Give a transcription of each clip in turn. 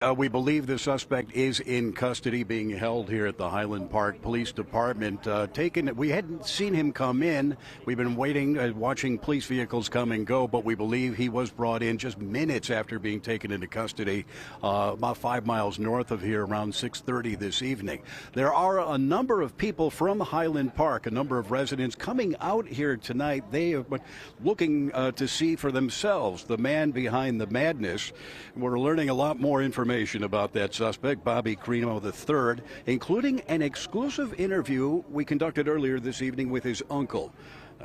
We believe the suspect is in custody, being held here at the Highland Park Police Department. We hadn't seen him come in. We've been waiting, watching police vehicles come and go, but we believe he was brought in just minutes after being taken into custody, about 5 miles north of here, around 6:30 this evening. There are a number of people from Highland Park, a number of residents coming out here tonight. They have been looking to see for themselves the man behind the madness. We're learning a lot more information about that suspect, Robert Crimo III, including an exclusive interview we conducted earlier this evening with his uncle.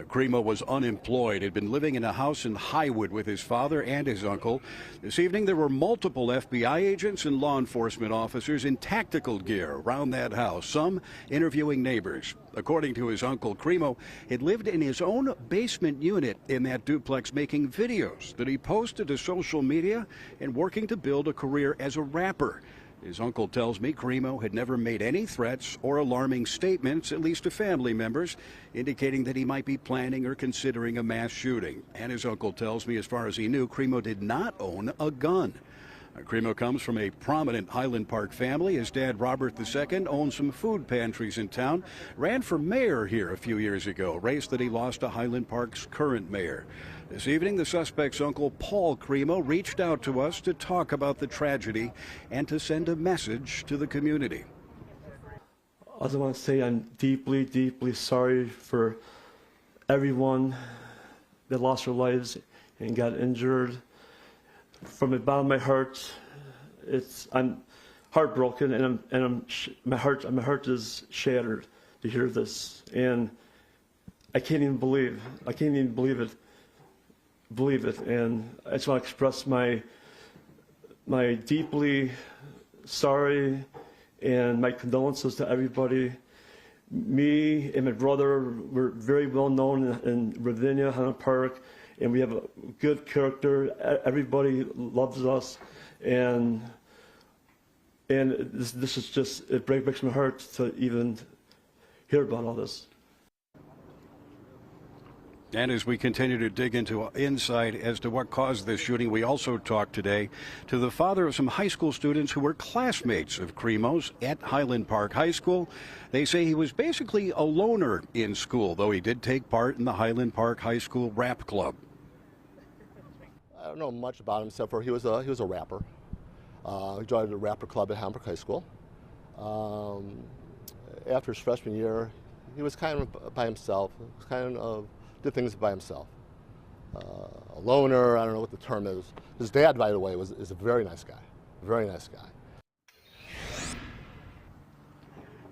Crimo was unemployed, had been living in a house in Highwood with his father and his uncle. This evening there were multiple FBI agents and law enforcement officers in tactical gear around that house, some interviewing neighbors. According to his uncle, Crimo had lived in his own basement unit in that duplex, making videos that he posted to social media and working to build a career as a rapper. His uncle tells me Crimo had never made any threats or alarming statements, at least to family members, indicating that he might be planning or considering a mass shooting. And his uncle tells me, as far as he knew, Crimo did not own a gun. Crimo comes from a prominent Highland Park family. His dad, Robert II, owned some food pantries in town, ran for mayor here a few years ago, a race that he lost to Highland Park's current mayor. This evening, the suspect's uncle, Paul Crimo, reached out to us to talk about the tragedy and to send a message to the community. I just want to say I'm deeply, deeply sorry for everyone that lost their lives and got injured. From the bottom of my heart, I'm heartbroken, and my heart is shattered to hear this, and I can't even believe it, and I just want to express my deeply sorry and my condolences to everybody. Me and my brother were very well known in Ravinia, Highland Park, and we have a good character. Everybody loves us, and this is just, it breaks my heart to even hear about all this. And as we continue to dig into insight as to what caused this shooting, we also talked today to the father of some high school students who were classmates of Crimo's at Highland Park High School. They say he was basically a loner in school, though he did take part in the Highland Park High School rap club. I don't know much about him except for he was a rapper. He joined the rapper club at Highland Park High School. After his freshman year, he was kind of by himself. Did things by himself. A loner, I don't know what the term is. His dad, by the way, is a very nice guy. Very nice guy.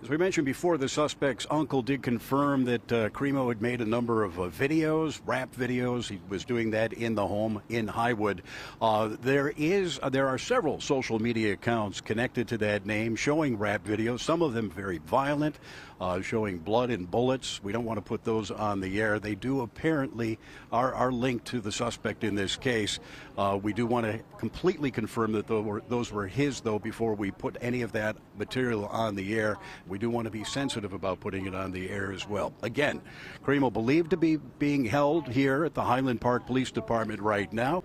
As we mentioned before, the suspect's uncle did confirm that Crimo had made a number of videos, rap videos. He was doing that in the home in Highwood. There are several social media accounts connected to that name showing rap videos, some of them very violent, showing blood and bullets. We don't want to put those on the air. They do apparently are linked to the suspect in this case. We do want to completely confirm that those were his, though, before we put any of that material on the air. We do want to be sensitive about putting it on the air as well. Again, Crimo believed to be being held here at the Highland Park Police Department right now.